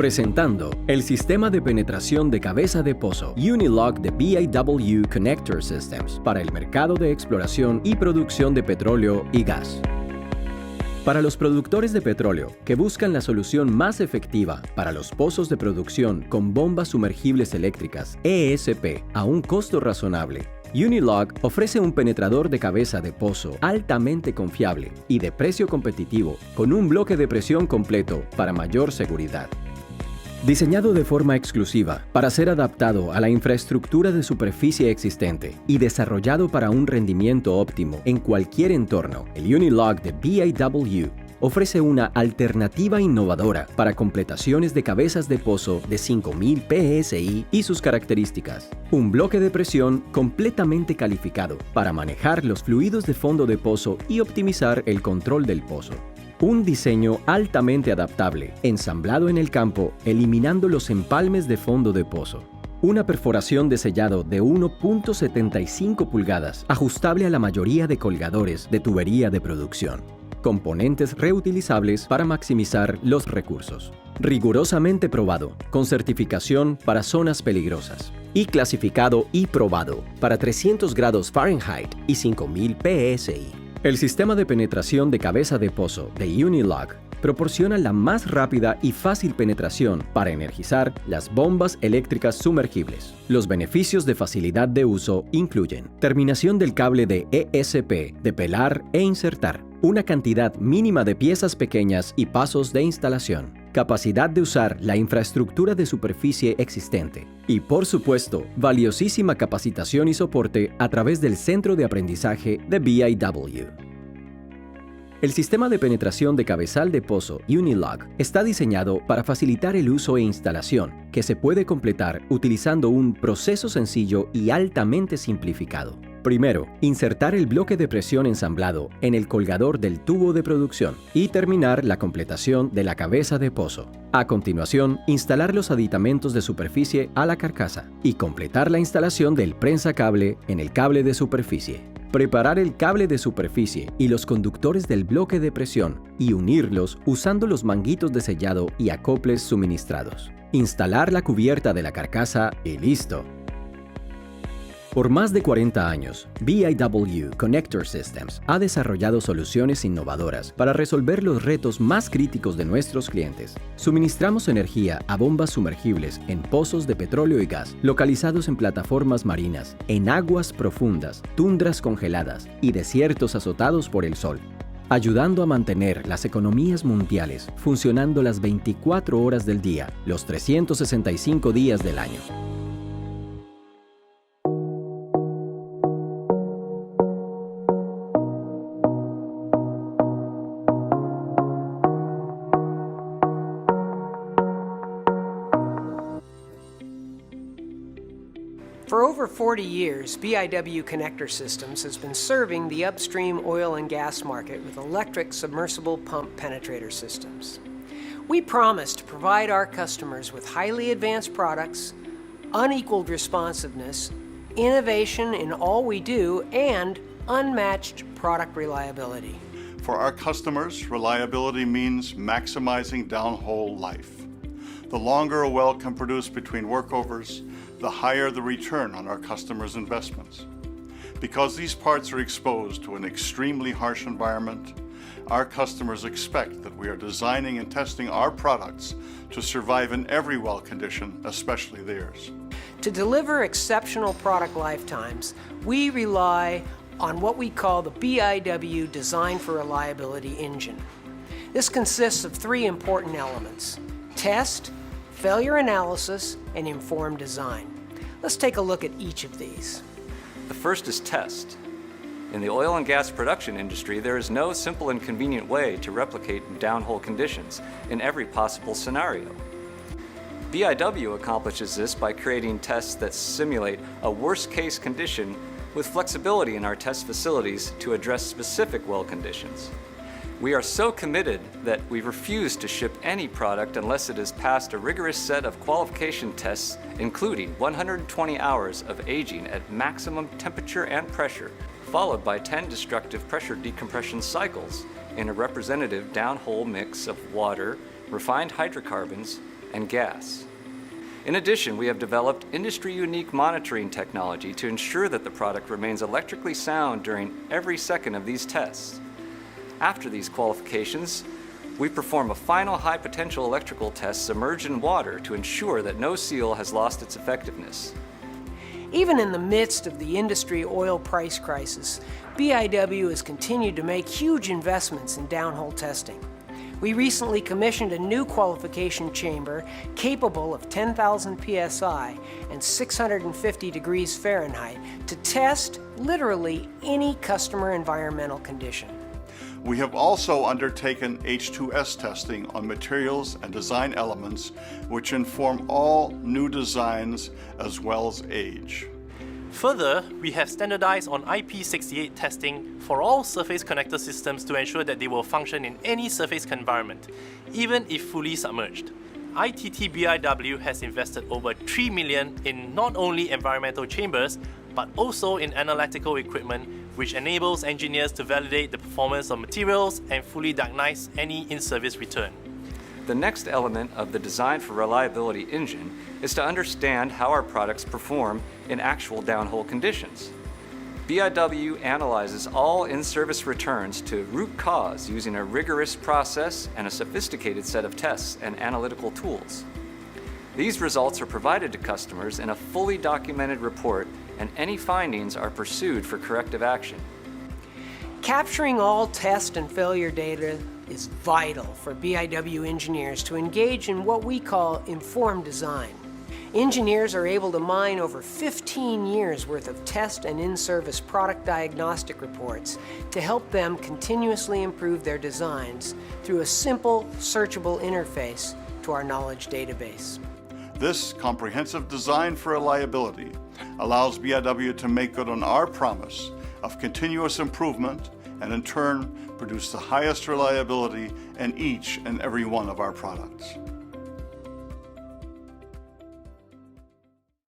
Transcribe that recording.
Presentando el sistema de penetración de cabeza de pozo Unilog de BIW Connector Systems para el mercado de exploración y producción de petróleo y gas. Para los productores de petróleo que buscan la solución más efectiva para los pozos de producción con bombas sumergibles eléctricas ESP a un costo razonable, Unilog ofrece un penetrador de cabeza de pozo altamente confiable y de precio competitivo con un bloque de presión completo para mayor seguridad. Diseñado de forma exclusiva para ser adaptado a la infraestructura de superficie existente y desarrollado para un rendimiento óptimo en cualquier entorno, el Unilog de BIW ofrece una alternativa innovadora para completaciones de cabezas de pozo de 5000 PSI y sus características. Un bloque de presión completamente calificado para manejar los fluidos de fondo de pozo y optimizar el control del pozo. Un diseño altamente adaptable, ensamblado en el campo, eliminando los empalmes de fondo de pozo. Una perforación de sellado de 1.75 pulgadas, ajustable a la mayoría de colgadores de tubería de producción. Componentes reutilizables para maximizar los recursos. Rigurosamente probado, con certificación para zonas peligrosas. Y clasificado y probado para 300 grados Fahrenheit y 5000 PSI. El sistema de penetración de cabeza de pozo de Unilog proporciona la más rápida y fácil penetración para energizar las bombas eléctricas sumergibles. Los beneficios de facilidad de uso incluyen terminación del cable de ESP de pelar e insertar, una cantidad mínima de piezas pequeñas y pasos de instalación, capacidad de usar la infraestructura de superficie existente y, por supuesto, valiosísima capacitación y soporte a través del Centro de Aprendizaje de BIW. El sistema de penetración de cabezal de pozo Unilog está diseñado para facilitar el uso e instalación, que se puede completar utilizando un proceso sencillo y altamente simplificado. Primero, insertar el bloque de presión ensamblado en el colgador del tubo de producción y terminar la completación de la cabeza de pozo. A continuación, instalar los aditamentos de superficie a la carcasa y completar la instalación del prensacable en el cable de superficie. Preparar el cable de superficie y los conductores del bloque de presión y unirlos usando los manguitos de sellado y acoples suministrados. Instalar la cubierta de la carcasa y listo. Por más de 40 años, BIW Connector Systems ha desarrollado soluciones innovadoras para resolver los retos más críticos de nuestros clientes. Suministramos energía a bombas sumergibles en pozos de petróleo y gas, localizados en plataformas marinas, en aguas profundas, tundras congeladas y desiertos azotados por el sol, ayudando a mantener las economías mundiales funcionando las 24 horas del día, los 365 días del año. For over 40 years, BIW Connector Systems has been serving the upstream oil and gas market with electric submersible pump penetrator systems. We promise to provide our customers with highly advanced products, unequaled responsiveness, innovation in all we do, and unmatched product reliability. For our customers, reliability means maximizing downhole life. The longer a well can produce between workovers, the higher the return on our customers' investments. Because these parts are exposed to an extremely harsh environment, our customers expect that we are designing and testing our products to survive in every well condition, especially theirs. To deliver exceptional product lifetimes, we rely on what we call the BIW Design for Reliability engine. This consists of three important elements: test, failure analysis, and informed design. Let's take a look at each of these. The first is test. In the oil and gas production industry, there is no simple and convenient way to replicate downhole conditions in every possible scenario. BIW accomplishes this by creating tests that simulate a worst-case condition with flexibility in our test facilities to address specific well conditions. We are so committed that we refuse to ship any product unless it has passed a rigorous set of qualification tests, including 120 hours of aging at maximum temperature and pressure, followed by 10 destructive pressure decompression cycles in a representative downhole mix of water, refined hydrocarbons, and gas. In addition, we have developed industry-unique monitoring technology to ensure that the product remains electrically sound during every second of these tests. After these qualifications, we perform a final high-potential electrical test submerged in water to ensure that no seal has lost its effectiveness. Even in the midst of the industry oil price crisis, BIW has continued to make huge investments in downhole testing. We recently commissioned a new qualification chamber capable of 10,000 psi and 650 degrees Fahrenheit to test literally any customer environmental condition. We have also undertaken H2S testing on materials and design elements which inform all new designs as well as age. Further, we have standardized on IP68 testing for all surface connector systems to ensure that they will function in any surface environment, even if fully submerged. ITT BIW has invested over $3 million in not only environmental chambers, but also in analytical equipment which enables engineers to validate the performance of materials and fully diagnose any in-service return. The next element of the Design for Reliability engine is to understand how our products perform in actual downhole conditions. BIW analyzes all in-service returns to root cause using a rigorous process and a sophisticated set of tests and analytical tools. These results are provided to customers in a fully documented report, and any findings are pursued for corrective action. Capturing all test and failure data is vital for BIW engineers to engage in what we call informed design. Engineers are able to mine over 15 years worth of test and in-service product diagnostic reports to help them continuously improve their designs through a simple, searchable interface to our knowledge database. This comprehensive design for reliability allows BIW to make good on our promise of continuous improvement and in turn produce the highest reliability in each and every one of our products.